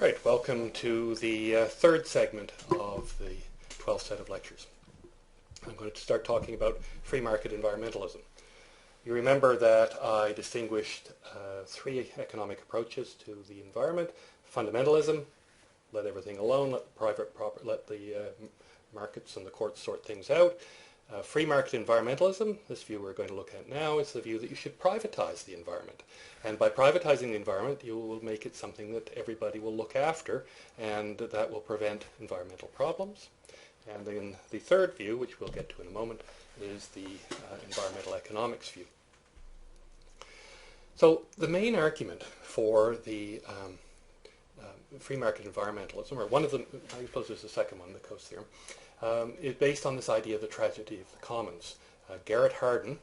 Right, welcome to the third segment of the 12th set of lectures. I'm going to start talking about free market environmentalism. You remember that I distinguished three economic approaches to the environment. Fundamentalism, let everything alone, let the markets and the courts sort things out. Free market environmentalism, this view we're going to look at now, is the view that you should privatize the environment. And by privatizing the environment, you will make it something that everybody will look after, and that will prevent environmental problems. And then the third view, which we'll get to in a moment, is the environmental economics view. So the main argument for the free market environmentalism, or one of them, I suppose there's a second one, the Coase theorem, is based on this idea of the tragedy of the commons. Garrett Hardin,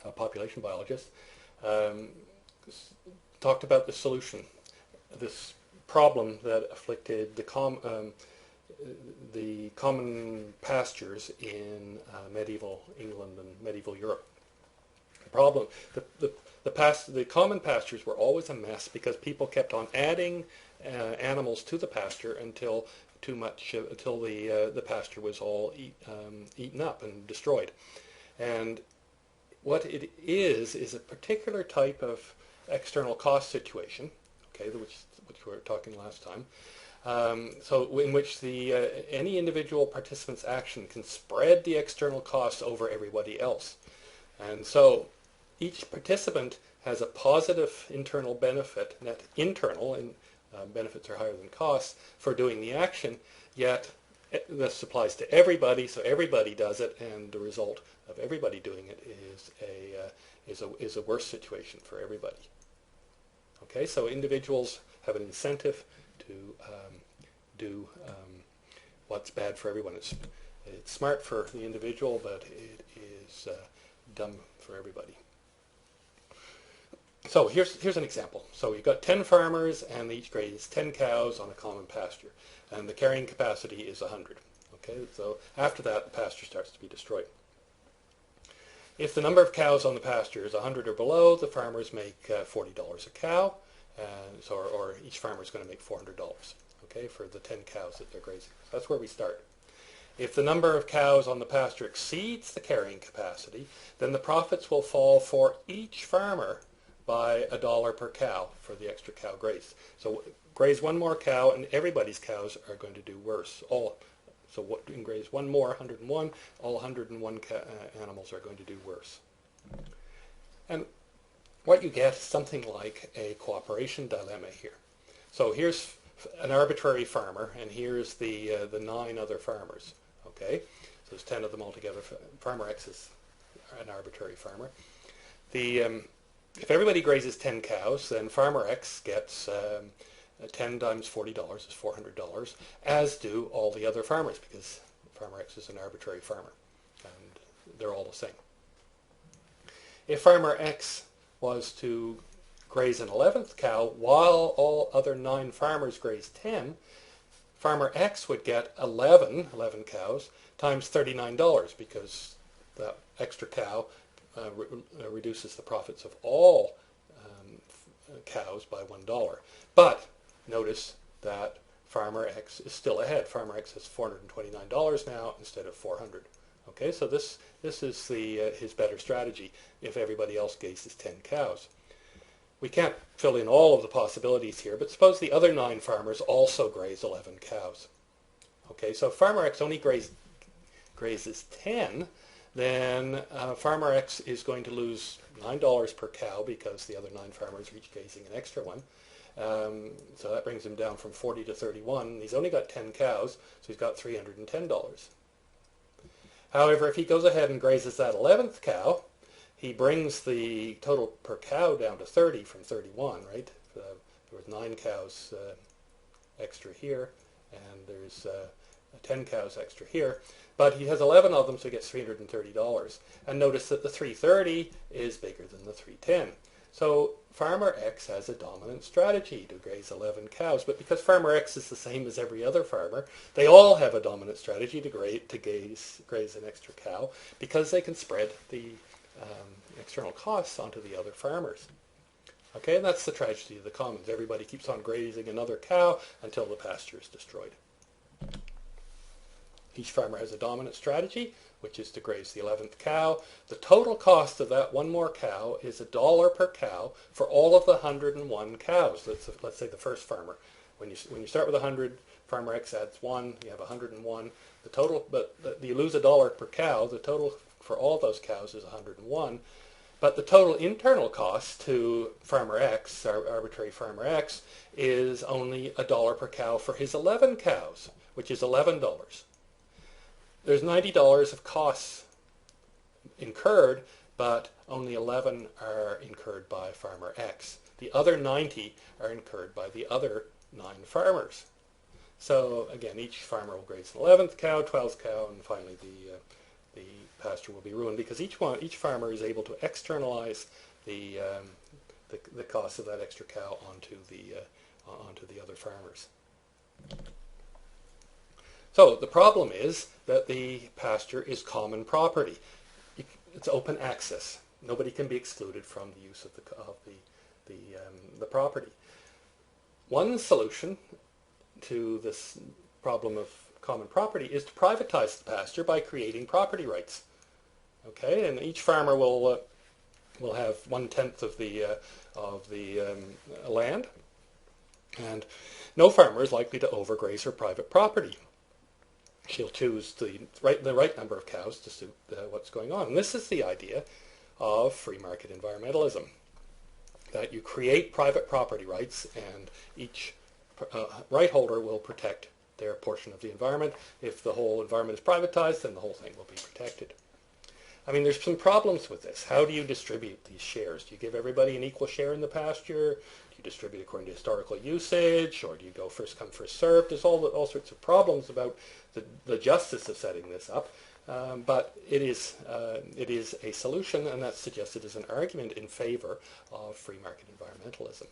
a population biologist, talked about the solution, this problem that afflicted the common pastures in medieval England and medieval Europe. The problem, the common pastures were always a mess because people kept on adding animals to the pasture until the pasture was all eaten up and destroyed. And what it is a particular type of external cost situation, okay, which we were talking last time. So in which any individual participant's action can spread the external costs over everybody else. And so each participant has a positive internal benefit, net internal, and benefits are higher than costs for doing the action, yet this applies to everybody, so everybody does it, and the result of everybody doing it is a worse situation for everybody. Okay, so individuals have an incentive to do what's bad for everyone. It's smart for the individual, but it is dumb for everybody. So here's an example. So you've got 10 farmers, and they each graze 10 cows on a common pasture, and the carrying capacity is 100. Okay, so after that, the pasture starts to be destroyed. If the number of cows on the pasture is 100 or below, the farmers make $40 a cow, and so or each farmer is going to make $400. Okay, for the 10 cows that they're grazing. So that's where we start. If the number of cows on the pasture exceeds the carrying capacity, then the profits will fall for each farmer by $1 per cow for the extra cow grazed. So graze one more cow, and everybody's cows are going to do worse. So what you can graze one more, 101, all 101 animals are going to do worse. And what you get is something like a cooperation dilemma here. So here's an arbitrary farmer, and here's the 9 other farmers. Okay, so there's 10 of them altogether. Farmer X is an arbitrary farmer. If everybody grazes 10 cows, then Farmer X gets 10 times $40 is $400, as do all the other farmers, because Farmer X is an arbitrary farmer, and they're all the same. If Farmer X was to graze an 11th cow, while all other 9 farmers graze 10, Farmer X would get 11 cows times $39, because that extra cow reduces the profits of all cows by $1. But notice that Farmer X is still ahead. Farmer X has $429 now instead of $400. Okay, so this is his better strategy if everybody else grazes 10 cows. We can't fill in all of the possibilities here, but suppose the other 9 farmers also graze 11 cows. Okay, so if Farmer X only grazes 10, then Farmer X is going to lose $9 per cow because the other 9 farmers are each grazing an extra one. So that brings him down from 40 to 31. He's only got 10 cows, so he's got $310. However, if he goes ahead and grazes that 11th cow, he brings the total per cow down to 30 from 31, right? There was 9 cows extra here, and there's 10 cows extra here. But he has 11 of them, so he gets $330. And notice that the 330 is bigger than the 310. So Farmer X has a dominant strategy to graze 11 cows. But because Farmer X is the same as every other farmer, they all have a dominant strategy to graze an extra cow, because they can spread the external costs onto the other farmers. Okay, and that's the tragedy of the commons. Everybody keeps on grazing another cow until the pasture is destroyed. Each farmer has a dominant strategy, which is to graze the 11th cow. The total cost of that one more cow is $1 per cow for all of the 101 cows. Let's say the first farmer. When you start with 100, farmer X adds 1, you have 101. The total, but you lose $1 per cow. The total for all those cows is 101. But the total internal cost to farmer X, arbitrary farmer X, is only $1 per cow for his 11 cows, which is $11. There's $90 of costs incurred, but only 11 are incurred by farmer X. The other 90 are incurred by the other 9 farmers. So again, each farmer will graze the 11th cow, 12th cow, and finally the pasture will be ruined because each farmer is able to externalize the cost of that extra cow onto the other farmers. So the problem is that the pasture is common property. It's open access. Nobody can be excluded from the use of the property. One solution to this problem of common property is to privatize the pasture by creating property rights. Okay, and each farmer will have 1/10 of the land, and no farmer is likely to overgraze her private property. She'll choose the right number of cows to suit what's going on. And this is the idea of free market environmentalism, that you create private property rights and each right holder will protect their portion of the environment. If the whole environment is privatized, then the whole thing will be protected. I mean, there's some problems with this. How do you distribute these shares? Do you give everybody an equal share in the pasture? Do you distribute according to historical usage? Or do you go first come, first served? There's all sorts of problems about the justice of setting this up. But it is a solution, and that's suggested as an argument in favor of free market environmentalism.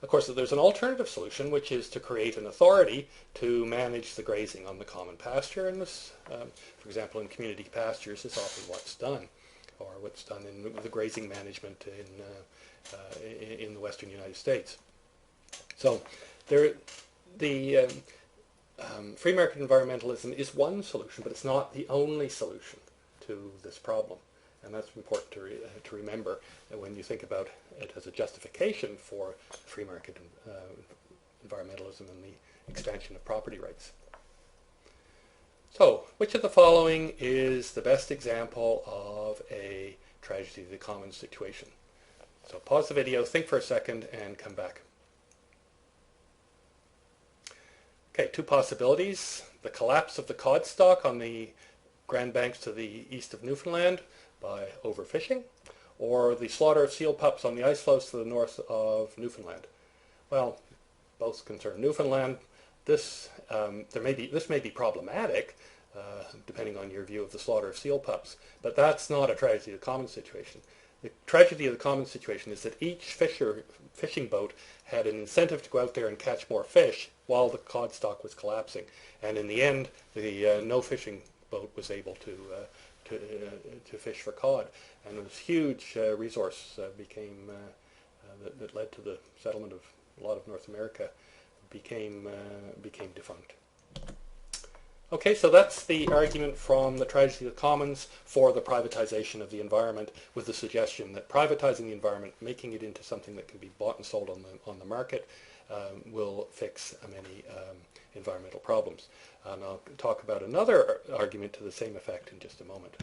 Of course, there's an alternative solution, which is to create an authority to manage the grazing on the common pasture. And this, for example, in community pastures is often what's done, or what's done in the grazing management in the western United States. So the free market environmentalism is one solution, but it's not the only solution to this problem. And that's important to remember when you think about it as a justification for free market environmentalism and the expansion of property rights. So, which of the following is the best example of a tragedy of the commons situation? So pause the video, think for a second, and come back. Okay, two possibilities. The collapse of the cod stock on the Grand Banks to the east of Newfoundland by overfishing, or the slaughter of seal pups on the ice floes to the north of Newfoundland. Well, both concern Newfoundland. This may be problematic, depending on your view of the slaughter of seal pups, but that's not a tragedy of the commons situation. The tragedy of the commons situation is that each fishing boat had an incentive to go out there and catch more fish while the cod stock was collapsing, and in the end, the no fishing boat was able to fish for cod, and this huge resource that led to the settlement of a lot of North America became defunct. Okay, so that's the argument from the tragedy of the commons for the privatization of the environment, with the suggestion that privatizing the environment, making it into something that can be bought and sold on the market, will fix many environmental problems. And I'll talk about another argument to the same effect in just a moment.